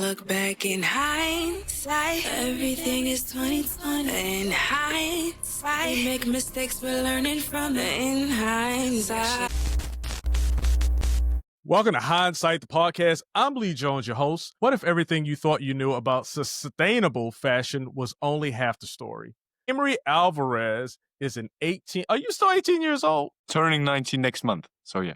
look back in hindsight, everything is 2020. In hindsight, we make mistakes, we're learning from it in hindsight. Welcome to Hindsight the Podcast. I'm Lee Jones, your host. What if everything you thought you knew about sustainable fashion was only half the story? Amory Alvarez is an 18... Are you still 18 years old? Turning 19 next month. So yeah.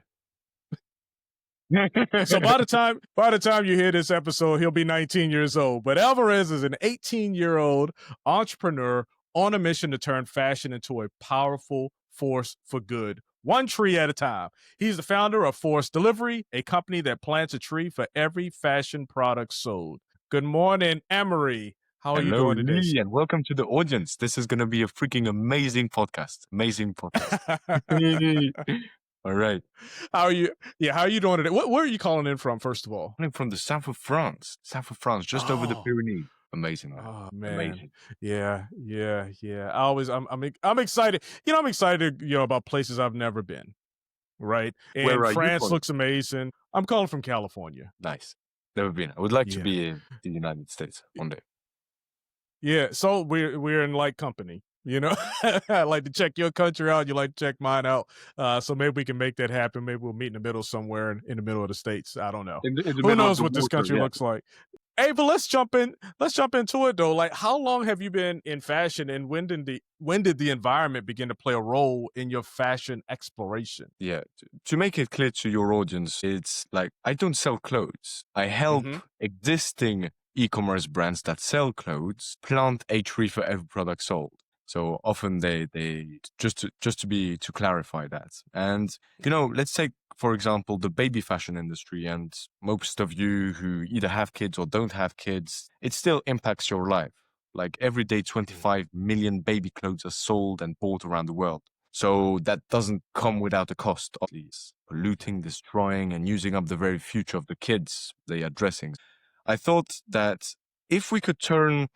So by the time you hear this episode, he'll be 19 years old. But Alvarez is an 18-year-old entrepreneur on a mission to turn fashion into a powerful force for good, one tree at a time. He's the founder of Forest Delivery, a company that plants a tree for every fashion product sold. Good morning, Amory. How are you doing today? Lee, and welcome to the audience. This is going to be a freaking amazing podcast. Amazing podcast. All right. How are you? Yeah, how are you doing today? Where are you calling in from, first of all? I'm from the south of France. Just over the Pyrenees. Amazing. Man. Oh man. Amazing. Yeah. I'm excited. I'm excited, about places I've never been. Right. And Where are France you looks amazing. I'm calling from California. Nice. Never been. I would like to be in the United States one day. Yeah. So we're in like company. I like to check your country out. You like to check mine out. So maybe we can make that happen. Maybe we'll meet in the middle somewhere in the middle of the States. I don't know. Who knows what this country looks like? Hey, but let's jump into it though. Like, how long have you been in fashion, and when did the environment begin to play a role in your fashion exploration? Yeah. To make it clear to your audience, it's like I don't sell clothes. I help existing e-commerce brands that sell clothes plant a tree for every product sold. So often they to clarify that. And, let's take, for example, the baby fashion industry, and most of you who either have kids or don't have kids, it still impacts your life. Like every day, 25 million baby clothes are sold and bought around the world. So that doesn't come without a cost, at least. Polluting, destroying, and using up the very future of the kids they are dressing. I thought that if we could turn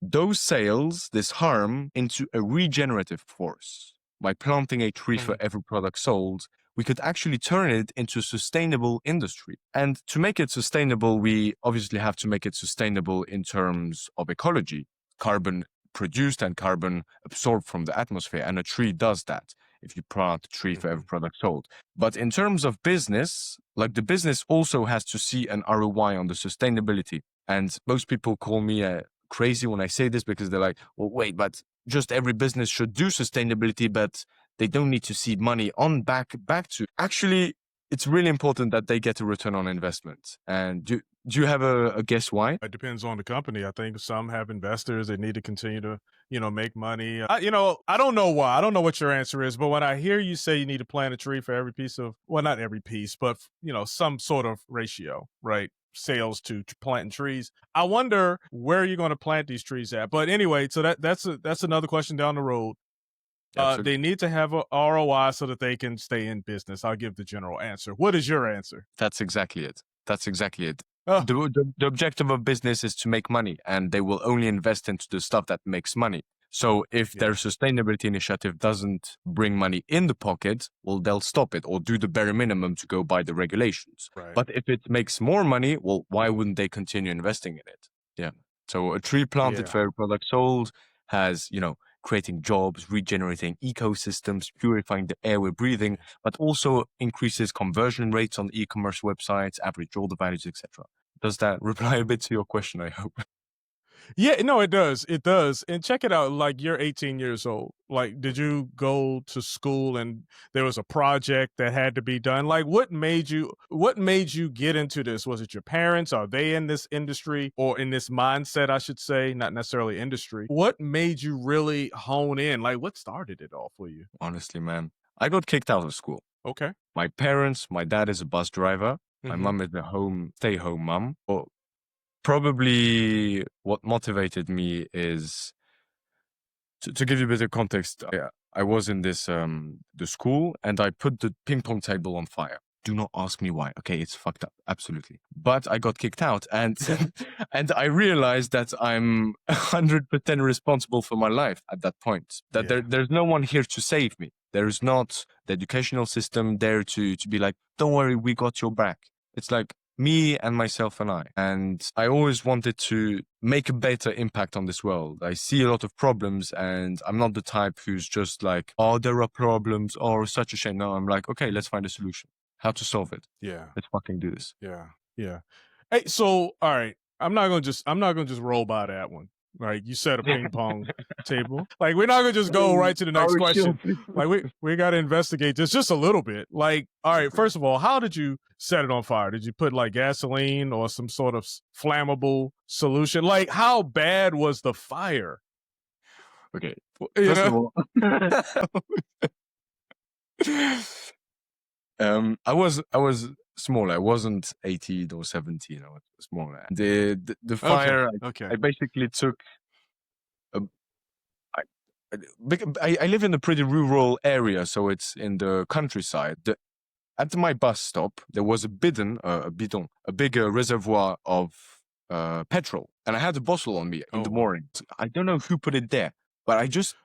those sales, this harm, into a regenerative force. By planting a tree for every product sold, we could actually turn it into a sustainable industry. And to make it sustainable, we obviously have to make it sustainable in terms of ecology, carbon produced and carbon absorbed from the atmosphere. And a tree does that if you plant a tree for every product sold. But in terms of business, like the business also has to see an ROI on the sustainability. And most people call me crazy when I say this, because they're like, well, wait, but just every business should do sustainability, but they don't need to see money on back to. Actually, it's really important that they get a return on investment. And do you have a guess why? It depends on the company. I think some have investors that need to continue to, make money. I don't know why. I don't know what your answer is, but when I hear you say you need to plant a tree for every piece of, well, not every piece, but, some sort of ratio, right? Sales to planting trees. I wonder where you're going to plant these trees at. But anyway, so that's another question down the road. They need to have a ROI so that they can stay in business. I'll give the general answer. What is your answer? That's exactly it. The objective of business is to make money, and they will only invest into the stuff that makes money. So if their sustainability initiative doesn't bring money in the pocket, well, they'll stop it or do the bare minimum to go by the regulations. Right. But if it makes more money, well, why wouldn't they continue investing in it? Yeah. So a tree planted for every product sold has, creating jobs, regenerating ecosystems, purifying the air we're breathing, but also increases conversion rates on e-commerce websites, average order values, etc. Does that reply a bit to your question, I hope? Yeah, no, it does. It does. And check it out. Like, you're 18 years old. Like, did you go to school and there was a project that had to be done? Like, what made you get into this? Was it your parents? Are they in this industry or in this mindset, I should say, not necessarily industry? What made you really hone in? Like, what started it all for you? Honestly, man, I got kicked out of school. Okay. My dad is a bus driver. My mom is a stay-home mom. Well, probably what motivated me is to give you a bit of context. I was in this the school, and I put the ping pong table on fire. Do not ask me why. Okay, it's fucked up, absolutely. But I got kicked out, and and I realized that I'm 100% responsible for my life at that point. That there's no one here to save me. There is not the educational system there to be like, don't worry, we got your back. It's like, me and myself and I. And I always wanted to make a better impact on this world. I see a lot of problems and I'm not the type who's just like, oh, there are problems or such a shame. No, I'm like, okay, let's find a solution. How to solve it. Yeah. Let's fucking do this. Yeah. Hey, so all right. I'm not gonna just roll by that one. Like you said, a ping pong table. Like we're not gonna just go right to the next question. Like we gotta investigate this just a little bit. Like, all right, first of all, how did you set it on fire? Did you put like gasoline or some sort of flammable solution? Like, how bad was the fire? Okay. First of all, I was small. I wasn't 18 or 17. I was smaller. The fire. Okay. I basically took. I live in a pretty rural area, so it's in the countryside. At my bus stop, there was a big reservoir of petrol, and I had a bottle on me in the morning. I don't know who put it there, but I just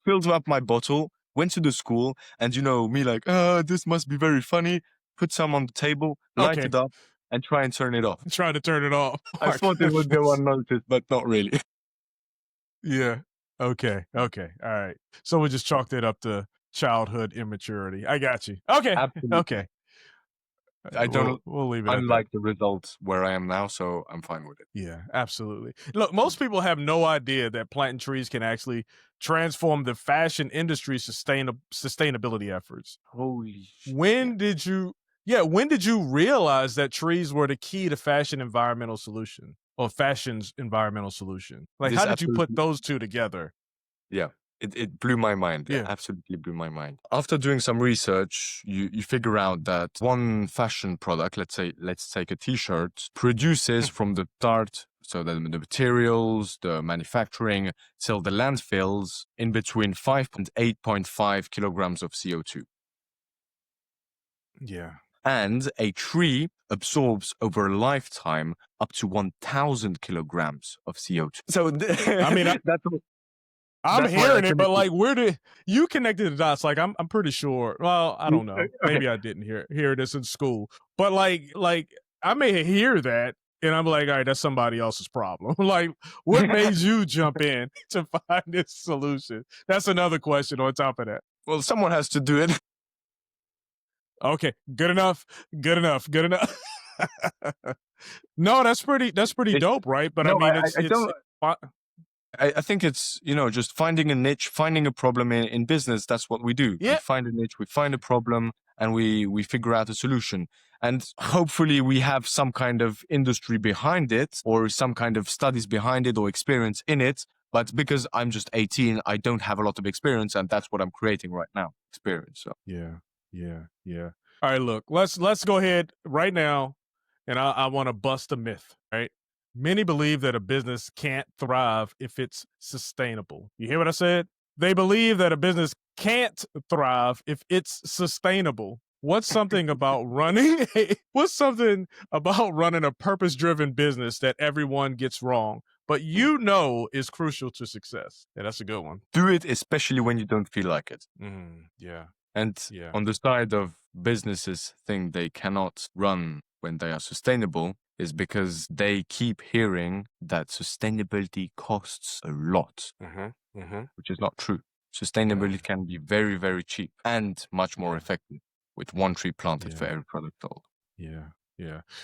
filled up my bottle, went to the school, and me like, this must be very funny. Put some on the table, light it up, and try and turn it off. Trying to turn it off. I thought it would go unnoticed, but not really. Yeah. Okay. All right. So we just chalked it up to childhood immaturity. I got you. Okay. Absolutely. Okay. I don't. We'll leave it. Unlike the results where I am now, so I'm fine with it. Yeah, absolutely. Look, most people have no idea that planting trees can actually transform the fashion industry's sustainability efforts. Holy shit. When did you realize that trees were the key to fashion's environmental solution? Like, how did you put those two together? Yeah. It blew my mind. Yeah. It absolutely blew my mind. After doing some research, you figure out that one fashion product, let's take a t-shirt, produces from the start, so the materials, the manufacturing, till the landfills, in between 5 and 8.5 kilograms of CO2. Yeah. And a tree absorbs over a lifetime up to 1,000 kilograms of CO2. So, I mean, I'm hearing it, but like, where did you connected the dots? Like, I'm pretty sure. Well, I don't know. Maybe I didn't hear this in school, but like I may hear that, and I'm like, all right, that's somebody else's problem. Like, what made you jump in to find this solution? That's another question on top of that. Well, someone has to do it. Okay, good enough. No, that's pretty dope, right? But no, I mean, I think it's, just finding a niche, finding a problem in business. That's what we do. Yeah. We find a niche, we find a problem, and we figure out a solution. And hopefully we have some kind of industry behind it, or some kind of studies behind it, or experience in it. But because I'm just 18, I don't have a lot of experience, and that's what I'm creating right now. Experience. So. Yeah. All right, look, let's go ahead right now, and I want to bust a myth, right? Many believe that a business can't thrive if it's sustainable. You hear what I said? They believe that a business can't thrive if it's sustainable. What's something about running a purpose-driven business that everyone gets wrong, but is crucial to success? Yeah, that's a good one. Do it, especially when you don't feel like it. Yeah. And on the side of businesses think they cannot run when they are sustainable is because they keep hearing that sustainability costs a lot, which is not true. Sustainability can be very, very cheap and much more effective with one tree planted for every product sold. Yeah.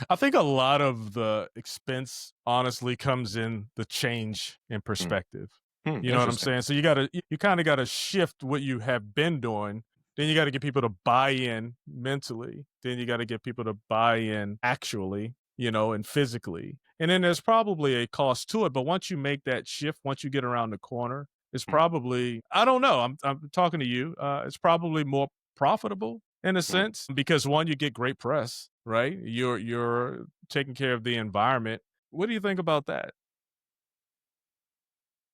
I think a lot of the expense honestly comes in the change in perspective. You know what I'm saying? So you kind of got to shift what you have been doing. Then you got to get people to buy in mentally. Then you got to get people to buy in actually, and physically. And then there's probably a cost to it. But once you make that shift, once you get around the corner, it's probably, I don't know, I'm talking to you. It's probably more profitable in a sense because one, you get great press, right? You're taking care of the environment. What do you think about that?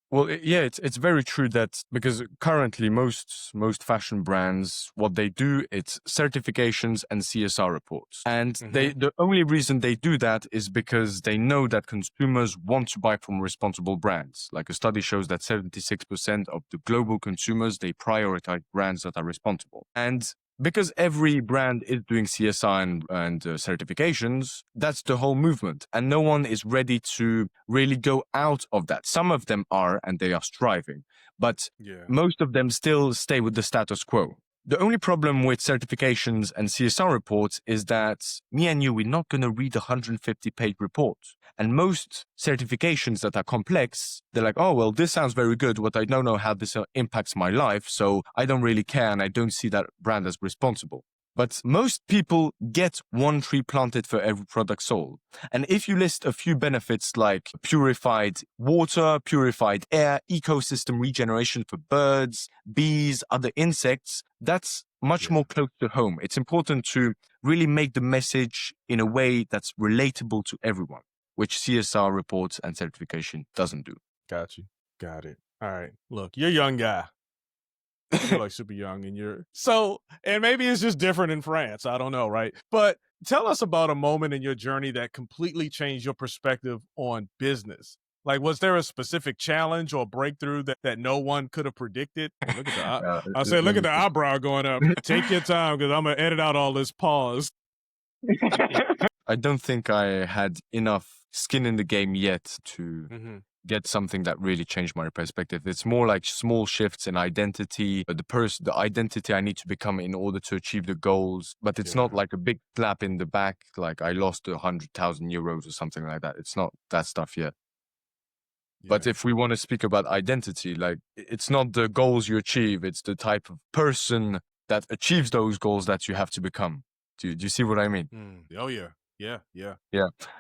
Well, it's very true that because currently most fashion brands, what they do, it's certifications and CSR reports. And the only reason they do that is because they know that consumers want to buy from responsible brands. Like a study shows that 76% of the global consumers, they prioritize brands that are responsible. And because every brand is doing CSR and certifications, that's the whole movement. And no one is ready to really go out of that. Some of them are, and they are striving, but most of them still stay with the status quo. The only problem with certifications and CSR reports is that me and you, we're not going to read a 150-page report. And most certifications that are complex, they're like, oh, well, this sounds very good, but I don't know how this impacts my life, so I don't really care, and I don't see that brand as responsible. But most people get one tree planted for every product sold. And if you list a few benefits like purified water, purified air, ecosystem regeneration for birds, bees, other insects, that's much more close to home. It's important to really make the message in a way that's relatable to everyone, which CSR reports and certification doesn't do. Got you. Got it. All right. Look, you're a young guy. You're like super young and maybe it's just different in France. I don't know, right? But tell us about a moment in your journey that completely changed your perspective on business. Like, was there a specific challenge or breakthrough that no one could have predicted? Look at look at the eyebrow going up. Take your time, because I'm going to edit out all this pause. I don't think I had enough skin in the game yet to get something that really changed my perspective. It's more like small shifts in identity, the identity I need to become in order to achieve the goals. But it's not like a big slap in the back, like I lost 100,000 euros or something like that. It's not that stuff yet. But if we want to speak about identity, like it's not the goals you achieve, it's the type of person that achieves those goals that you have to become. Do you see what I mean? Oh, yeah. Yeah.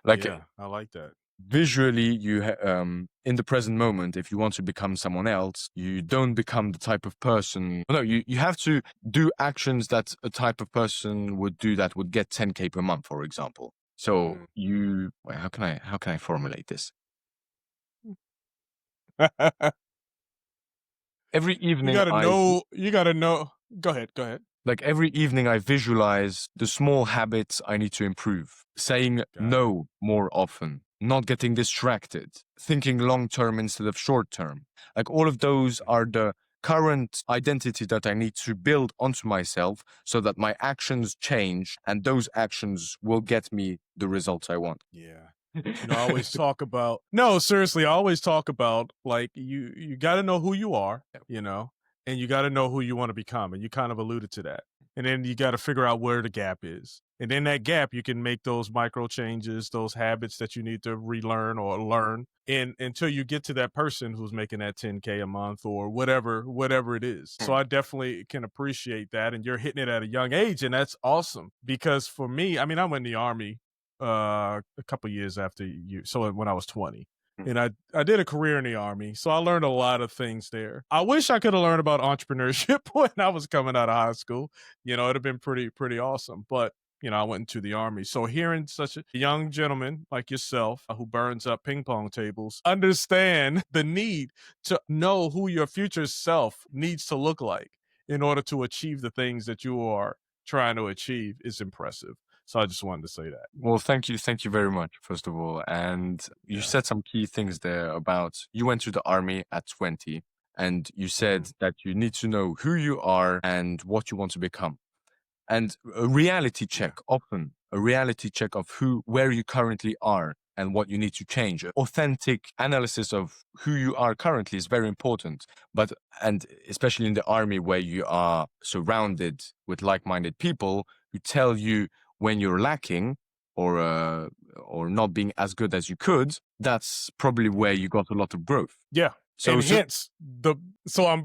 Like, I like that. Visually, in the present moment, if you want to become someone else, you don't become the type of person. No, you have to do actions that a type of person would do that would get 10K per month, for example. So how can I formulate this? Every evening, you gotta know. Go ahead. Like every evening I visualize the small habits I need to improve, saying no more often, not getting distracted, thinking long-term instead of short-term. Like all of those are the current identity that I need to build onto myself so that my actions change and those actions will get me the results I want. Yeah. I always talk about, no, seriously, I always talk about like you got to know who you are, and you got to know who you want to become. And you kind of alluded to that. And then you got to figure out where the gap is. And in that gap, you can make those micro changes, those habits that you need to relearn or learn. And until you get to that person who's making that 10K a month or whatever it is. So I definitely can appreciate that. And you're hitting it at a young age. And that's awesome. Because for me, I mean, I went in the Army a couple years after you. So when I was 20. And I did a career in the Army, so I learned a lot of things there. I wish I could have learned about entrepreneurship when I was coming out of high school. It'd have been pretty awesome. But, I went into the Army. So hearing such a young gentleman like yourself who burns up ping pong tables, understand the need to know who your future self needs to look like in order to achieve the things that you are trying to achieve is impressive. So I just wanted to say that. Well, thank you very much, first of all. And you said some key things there about you went to the Army at 20 and you said that you need to know who you are and what you want to become. And a reality check, often a reality check of where you currently are and what you need to change. Authentic analysis of who you are currently is very important. And especially in the Army where you are surrounded with like-minded people who tell you when you're lacking or not being as good as you could, that's probably where you got a lot of growth. Yeah. So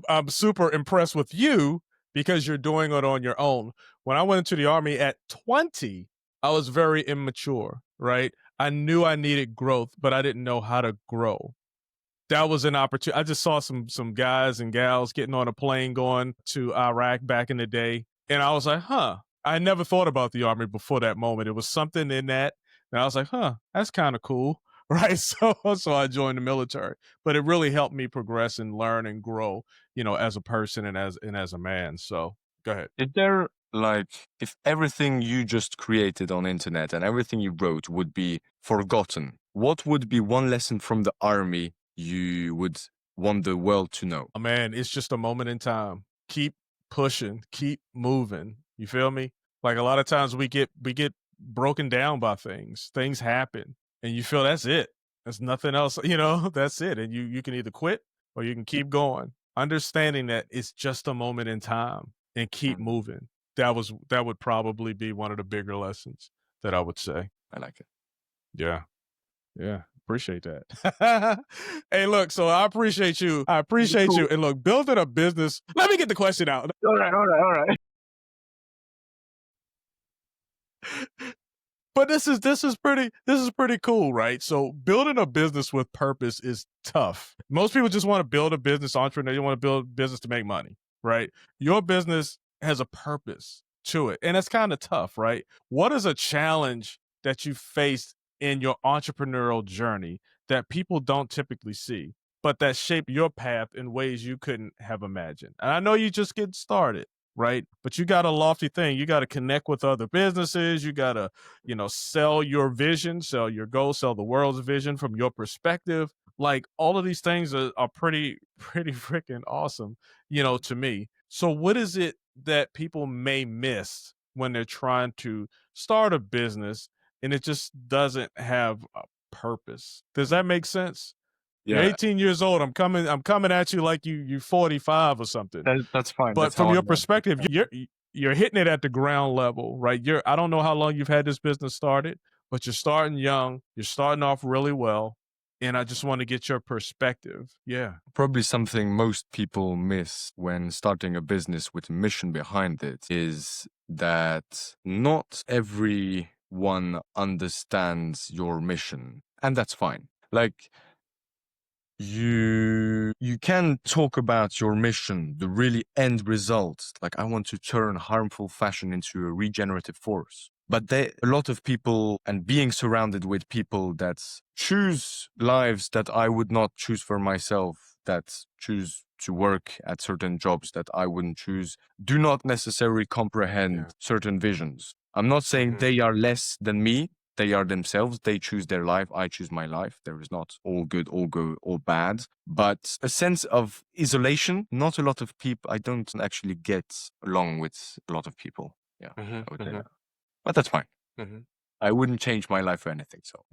I'm super impressed with you because you're doing it on your own. When I went into the Army at 20, I was very immature, right? I knew I needed growth, but I didn't know how to grow. That was an opportunity. I just saw some guys and gals getting on a plane going to Iraq back in the day. And I was like, I never thought about the Army before that moment. It was something in that. And I was like, that's kind of cool. Right. So I joined the military, but it really helped me progress and learn and grow, as a person and as a man. So go ahead. Is there if everything you just created on internet and everything you wrote would be forgotten, what would be one lesson from the Army you would want the world to know? Oh, man, it's just a moment in time. Keep pushing, keep moving. You feel me? Like a lot of times we get broken down by things. Things happen and you feel that's it. There's nothing else, that's it. And you can either quit or you can keep going. Understanding that it's just a moment in time and keep moving. That would probably be one of the bigger lessons that I would say. I like it. Yeah. Yeah. Appreciate that. Hey, look, so I appreciate you. You. And look, building a business. Let me get the question out. All right. But this is pretty cool, right? So building a business with purpose is tough. Most people just want to build a business, entrepreneur. You want to build a business to make money, right? Your business has a purpose to it, and it's kind of tough, right? What is a challenge that you faced in your entrepreneurial journey that people don't typically see, but that shape your path in ways you couldn't have imagined? And I know you just getting started, right? But you got a lofty thing. You got to connect with other businesses. You got to, sell your vision, sell your goals, sell the world's vision from your perspective. Like all of these things are pretty freaking awesome, to me. So what is it that people may miss when they're trying to start a business and it just doesn't have a purpose? Does that make sense? Yeah. You're 18 years old. I'm coming at you like you 45 or something. That's fine. But that's from your perspective, you're hitting it at the ground level, right? I don't know how long you've had this business started, but you're starting young. You're starting off really well. And I just want to get your perspective. Yeah. Probably something most people miss when starting a business with a mission behind it is that not everyone understands your mission. And that's fine. Like, you can talk about your mission, the really end result. Like, I want to turn harmful fashion into a regenerative force. But a lot of people, and being surrounded with people that choose lives that I would not choose for myself, that choose to work at certain jobs that I wouldn't choose, do not necessarily comprehend certain visions. I'm not saying they are less than me. They are themselves. They choose their life. I choose my life. There is not all good, all good, all bad. But a sense of isolation, not a lot of people, I don't actually get along with a lot of people. Yeah, I would say that. But that's fine. I wouldn't change my life for anything. So,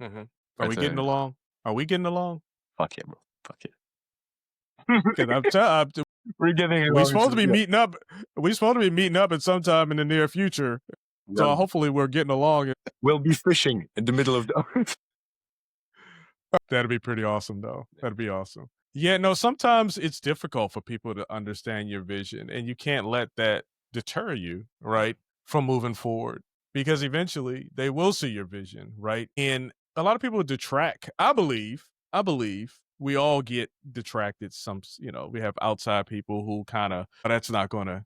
Are we getting along? Are we getting along? Fuck yeah, bro. Fuck yeah. Because We're getting along. we're supposed to be meeting up. We're supposed to be meeting up at some time in the near future. So hopefully we're getting along. We'll be fishing in the middle of the. That'd be pretty awesome, though. That'd be awesome. Yeah, no, sometimes it's difficult for people to understand your vision, and you can't let that deter you, right, from moving forward, because eventually they will see your vision, right? And a lot of people detract. I believe we all get detracted. We have outside people who kind of, that's not gonna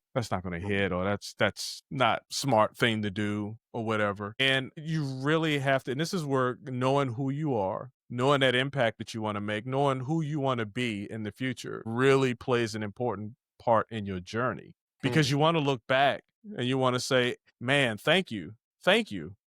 hit, or that's not smart thing to do, or whatever. And you really have to, and this is where knowing who you are, knowing that impact that you want to make, knowing who you want to be in the future really plays an important part in your journey, because you want to look back and you want to say, man, thank you,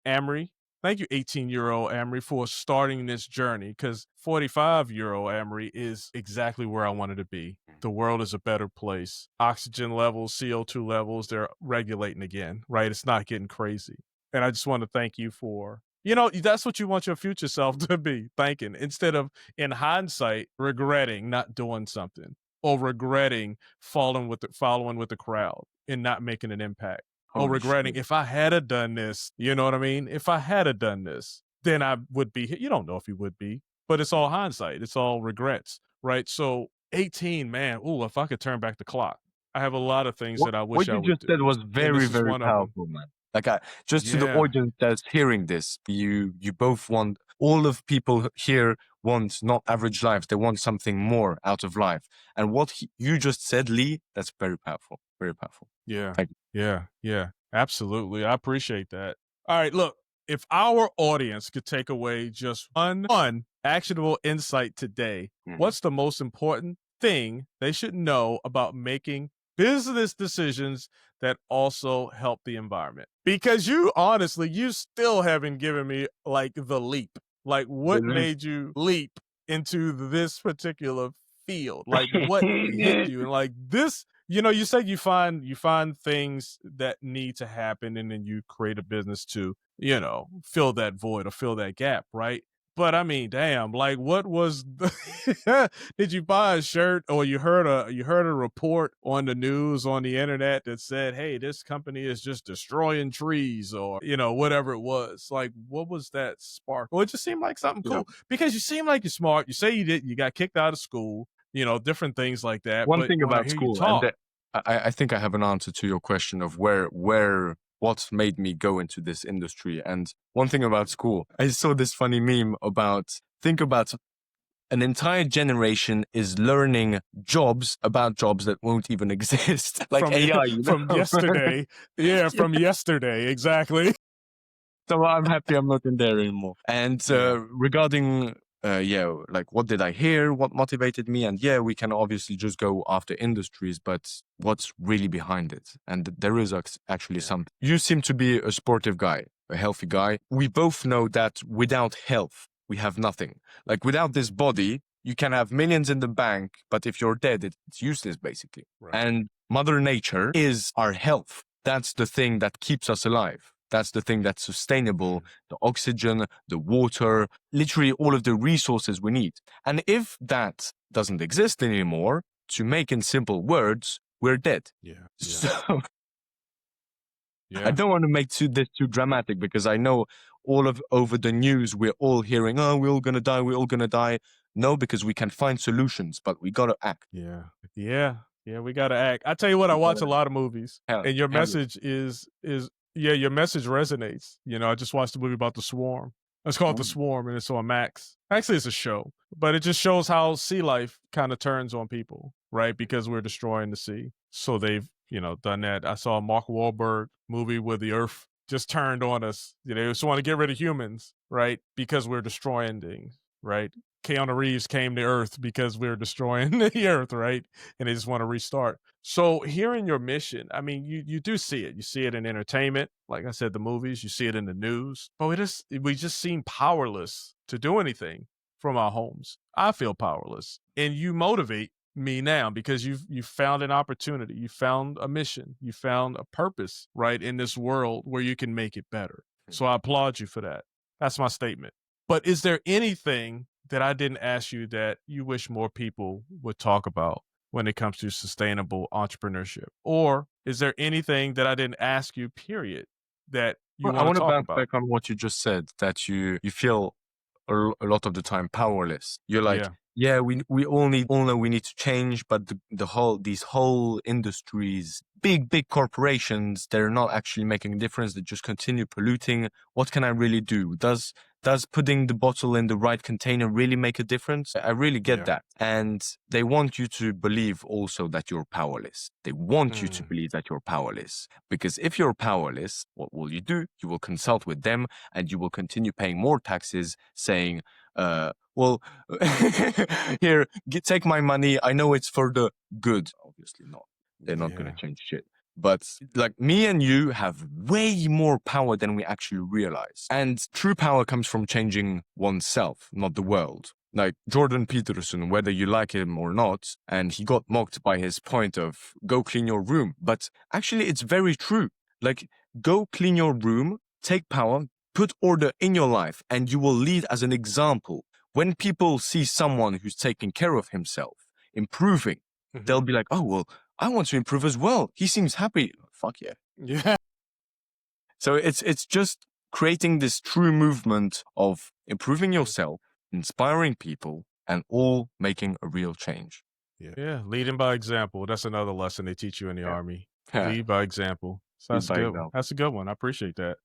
Amory. Thank you, 18-year-old Amory, for starting this journey, because 45-year-old Amory is exactly where I wanted to be. The world is a better place. Oxygen levels, CO2 levels, they're regulating again, right? It's not getting crazy. And I just want to thank you for, that's what you want your future self to be thinking, instead of, in hindsight, regretting not doing something, or regretting following with the crowd and not making an impact. Or regretting, if I had done this, you know what I mean? If I had done this, then I would be. You don't know if you would be, but it's all hindsight. It's all regrets, right? So 18, man, if I could turn back the clock, I have a lot of things that I wish I would do. What you just said was very, very powerful, man. Like, to the audience that's hearing this, you both want, all of people here want not average lives. They want something more out of life. And what you just said, Lee, that's very powerful. Very powerful. Yeah. Thank you. Yeah, absolutely. I appreciate that. All right, look, if our audience could take away just one actionable insight today, what's the most important thing they should know about making business decisions that also help the environment? Because you still haven't given me like the leap. Like, what made you leap into this particular field? Like, what hit you? And like, this You say you find things that need to happen, and then you create a business to, fill that void or fill that gap, right? But I mean, damn, like what was the did you buy a shirt or you heard a report on the news on the internet that said, "Hey, this company is just destroying trees," or, whatever it was. Like what was that spark? Or it just seemed like something Yeah. cool because you seem like you're smart. You say you got kicked out of school, different things like that. One But thing when I about hear you school, and talk I think I have an answer to your question of what made me go into this industry. And one thing about school, I saw this funny meme think about an entire generation is learning about jobs that won't even exist, like from AI, from yesterday, yeah, from yesterday, exactly. So I'm happy I'm not in there anymore. And Yeah. regarding, like what did I hear? What motivated me? And yeah, we can obviously just go after industries, but what's really behind it? And there is actually something. You seem to be a sportive guy, a healthy guy. We both know that without health, we have nothing. Like without this body, you can have millions in the bank, but if you're dead, it's useless basically. Right. And Mother Nature is our health. That's the thing that keeps us alive. That's the thing that's sustainable, the oxygen, the water, literally all of the resources we need. And if that doesn't exist anymore, to make in simple words, we're dead. Yeah. So Yeah. I don't want to make this too dramatic because I know over the news, we're all hearing, oh, we're all going to die. We're all going to die. No, because we can find solutions, but we got to act. Yeah. Yeah, we got to act. I tell you what, I watch a lot of movies, and your message is your message resonates. I just watched a movie about the Swarm. It's called The Swarm, and it's on Max. Actually, it's a show, but it just shows how sea life kind of turns on people, right? Because we're destroying the sea. So they've, done that. I saw a Mark Wahlberg movie where the Earth just turned on us. They just want to get rid of humans, right? Because we're destroying things, right? Keanu Reeves came to Earth because we're destroying the Earth, right? And they just want to restart. So hearing your mission, I mean, you do see it. You see it in entertainment, like I said, the movies. You see it in the news. But we just seem powerless to do anything from our homes. I feel powerless, and you motivate me now because you've found an opportunity, you found a mission, you found a purpose, right, in this world where you can make it better. So I applaud you for that. That's my statement. But is there anything that I didn't ask you that you wish more people would talk about when it comes to sustainable entrepreneurship? Or is there anything that I didn't ask you, period, that you I want to talk bounce about? back on what you just said, that you feel a lot of the time powerless. You're like, we all know we need to change, but these whole industries, big corporations, they're not actually making a difference. They just continue polluting. What can I really do? Does putting the bottle in the right container really make a difference? I really get that. And they want you to believe also that you're powerless. They want you to believe that you're powerless. Because if you're powerless, what will you do? You will consult with them and you will continue paying more taxes, saying, well, here, take my money. I know it's for the good. Obviously not. They're not going to change shit. But like me and you have way more power than we actually realize. And true power comes from changing oneself, not the world. Like Jordan Peterson, whether you like him or not, and he got mocked by his point of go clean your room. But actually, it's very true. Like, go clean your room, take power, put order in your life, and you will lead as an example. When people see someone who's taking care of himself, improving, they'll be like, oh, well, I want to improve as well. He seems happy. Fuck yeah. Yeah. So it's just creating this true movement of improving yourself, inspiring people, and all making a real change. Yeah. Leading by example. That's another lesson they teach you in the Army. Lead by example. So that's a good one. That's a good one. I appreciate that.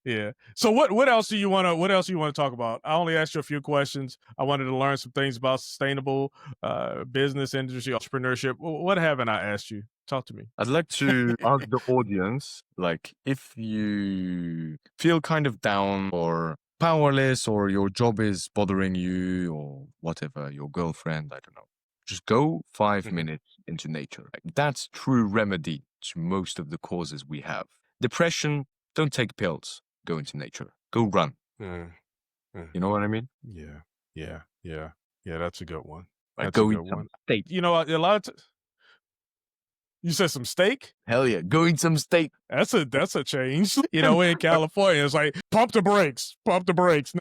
Yeah. So what else do you want to talk about? I only asked you a few questions. I wanted to learn some things about sustainable business, industry, entrepreneurship. What haven't I asked you? Talk to me. I'd like to ask the audience, like, if you feel kind of down or powerless, or your job is bothering you, or whatever, your girlfriend, I don't know, just go 5 minutes into nature. Like, that's true remedy to most of the causes we have. Depression, don't take pills. Go into nature. Go run. You know what I mean? Yeah. That's a good one. Like, That's go a eat good some one. steak. A lot of You said some steak? Hell yeah, go eat some steak. That's a change. You know, in California, it's like pump the brakes.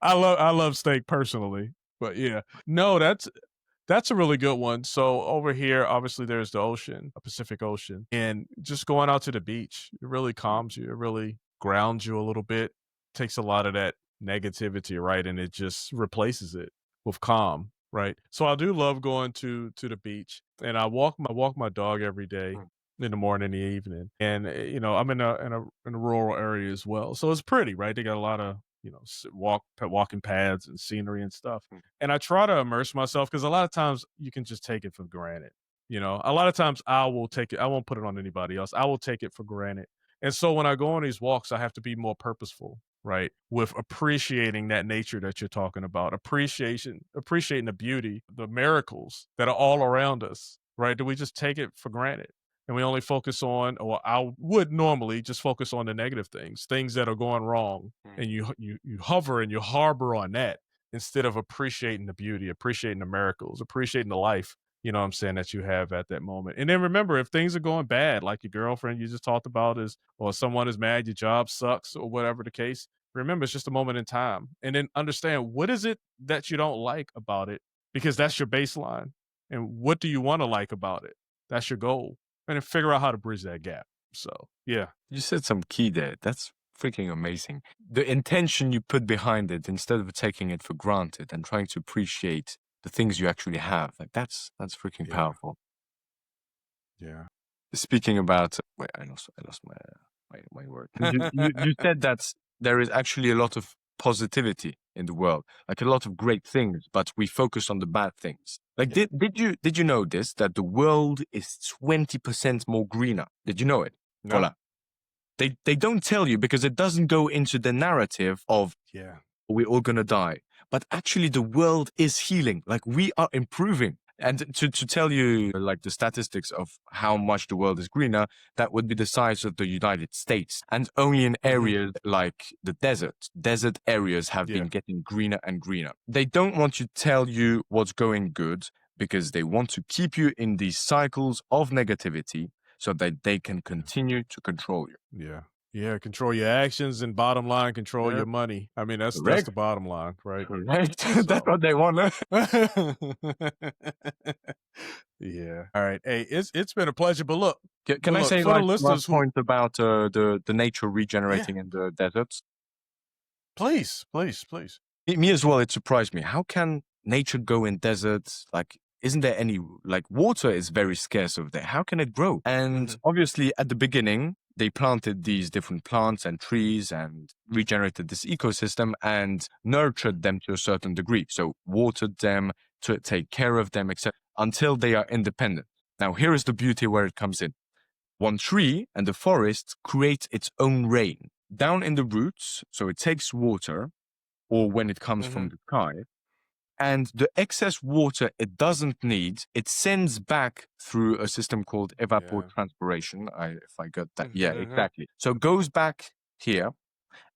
I love steak personally, but yeah, no, that's a really good one. So over here, obviously, there's the ocean, a Pacific Ocean, and just going out to the beach, it really calms you. It really grounds you a little bit. Takes a lot of that negativity, right, and it just replaces it with calm, right? So I do love going to the beach, and I walk my dog every day in the morning and the evening. And you know, I'm in a rural area as well, so it's pretty, right? They got a lot of, you know, walking paths and scenery and stuff. And I try to immerse myself because a lot of times you can just take it for granted. You know, a lot of times I won't put it on anybody else. I will take it for granted. And so when I go on these walks, I have to be more purposeful, right? With appreciating that nature that you're talking about, appreciating the beauty, the miracles that are all around us, right? Do we just take it for granted? And we only focus on, or I would normally just focus on the negative things that are going wrong. And you hover and you harbor on that instead of appreciating the beauty, appreciating the miracles, appreciating the life, you know what I'm saying, that you have at that moment. And then remember, if things are going bad, like your girlfriend you just talked about or someone is mad, your job sucks or whatever the case, remember it's just a moment in time. And then understand, what is it that you don't like about it? Because that's your baseline. And what do you want to like about it? That's your goal. And then figure out how to bridge that gap. So, yeah. You said some key there. That's freaking amazing. The intention you put behind it instead of taking it for granted and trying to appreciate the things you actually have. Like that's freaking powerful. Yeah. Speaking about, wait, I lost my word. You said that there is actually a lot of positivity in the world, like a lot of great things, but we focus on the bad things. Like, did you know this, that the world is 20% more greener? Did you know it? No. Voila. They don't tell you because it doesn't go into the narrative of we're all gonna die. But actually the world is healing. Like, we are improving. And to tell you like the statistics of how much the world is greener, that would be the size of the United States. And only in areas like the desert areas have been getting greener and greener. They don't want to tell you what's going good because they want to keep you in these cycles of negativity so that they can continue to control you. Yeah. Yeah, control your actions and bottom line, control your money. I mean, that's the bottom line, right? Correct. That's what they want. Yeah. All right. Hey, it's been a pleasure. But look, can I say like one point about the nature regenerating in the deserts? Please. Me as well. It surprised me. How can nature go in deserts? Like, isn't there any, like, water is very scarce over there. How can it grow? And obviously at the beginning, they planted these different plants and trees and regenerated this ecosystem and nurtured them to a certain degree. So watered them, to take care of them, etc., until they are independent. Now, here is the beauty where it comes in. One tree and the forest creates its own rain down in the roots. So it takes water, or when it comes from the sky, and the excess water it doesn't need, it sends back through a system called evapotranspiration. If I got that. Yeah, exactly. So it goes back here.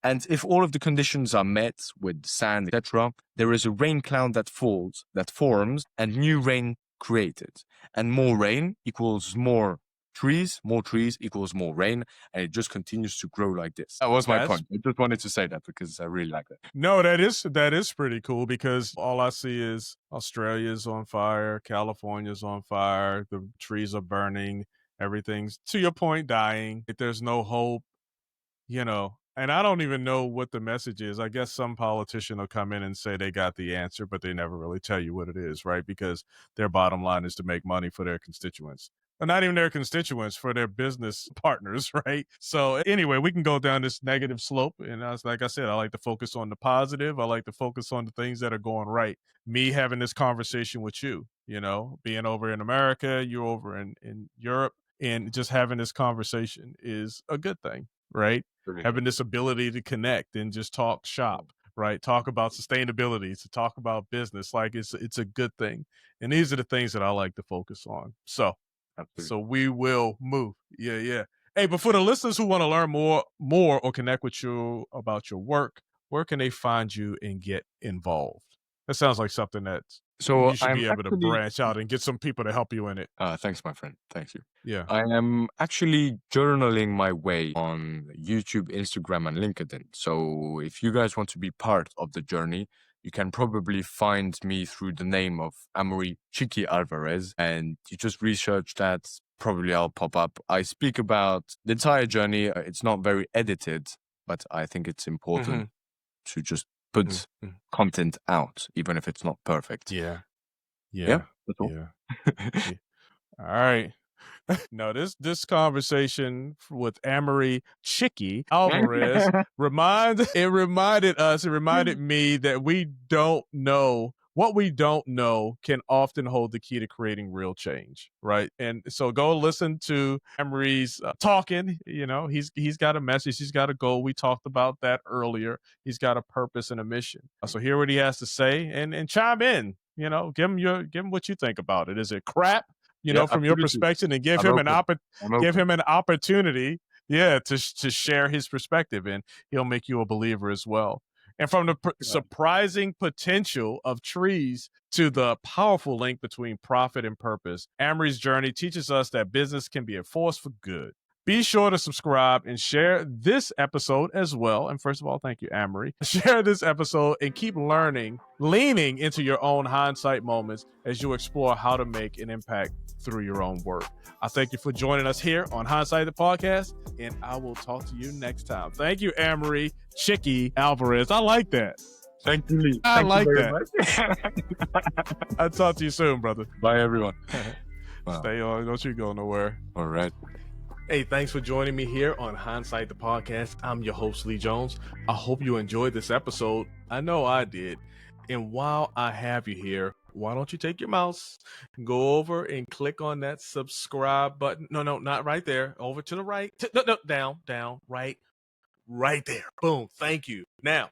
And if all of the conditions are met with sand, etc., there is a rain cloud that forms, and new rain created. And more rain equals more trees equals more rain, and it just continues to grow like this. That was my point. I just wanted to say that because I really like that. No, that is pretty cool, because all I see is Australia's on fire, California's on fire, the trees are burning, everything's, to your point, dying. If there's no hope, you know, and I don't even know what the message is. I guess some politician will come in and say they got the answer, but they never really tell you what it is, right? Because their bottom line is to make money for their constituents. But not even their constituents, for their business partners, right? So anyway, we can go down this negative slope. And like I said, I like to focus on the positive. I like to focus on the things that are going right. Me having this conversation with you, you know, being over in America, you over in Europe, and just having this conversation is a good thing, right? Having this ability to connect and just talk shop, right? Talk about sustainability, to talk about business. Like, it's a good thing. And these are the things that I like to focus on. So we will move. Yeah. Hey, but for the listeners who want to learn more or connect with you about your work, where can they find you and get involved? That sounds like something that So you should I'm be able to actually branch out and get some people to help you in it. thanks, my friend. Thank you. Yeah. I am actually journaling my way on YouTube, Instagram, and LinkedIn. So if you guys want to be part of the journey, you can probably find me through the name of Amory Csiky Alvarez, and you just research that. Probably I'll pop up. I speak about the entire journey. It's not very edited, but I think it's important to just put content out, even if it's not perfect. Yeah. Yeah, that's all. Yeah. Yeah. All right. No, this conversation with Amory Csiky Alvarez reminded me that we don't know what we don't know can often hold the key to creating real change, right? And so go listen to Amory's talking. You know, he's got a message, he's got a goal. We talked about that earlier. He's got a purpose and a mission. So hear what he has to say and chime in. You know, give him what you think about it. Is it crap? You know, from your perspective, and give him an opportunity, to share his perspective, and he'll make you a believer as well. And from the surprising potential of trees to the powerful link between profit and purpose, Amory's journey teaches us that business can be a force for good. Be sure to subscribe and share this episode as well. And first of all, thank you, Amory. Share this episode and keep leaning into your own hindsight moments as you explore how to make an impact through your own work. I thank you for joining us here on Hindsight the Podcast, and I will talk to you next time. Thank you, Amory Csiky Alvarez. I like that. Thank you, Lee. I like that. I'll talk to you soon, brother. Bye, everyone. Wow. Stay on. Don't you go nowhere. All right. Hey, thanks for joining me here on Hindsight the Podcast. I'm your host, Lee Jones. I hope you enjoyed this episode. I know I did. And while I have you here, why don't you take your mouse, go over and click on that subscribe button. No, not right there. Over to the right. Down, right there. Boom. Thank you. Now,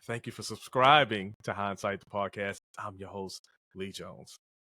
thank you for subscribing to Hindsight the Podcast. I'm your host, Lee Jones.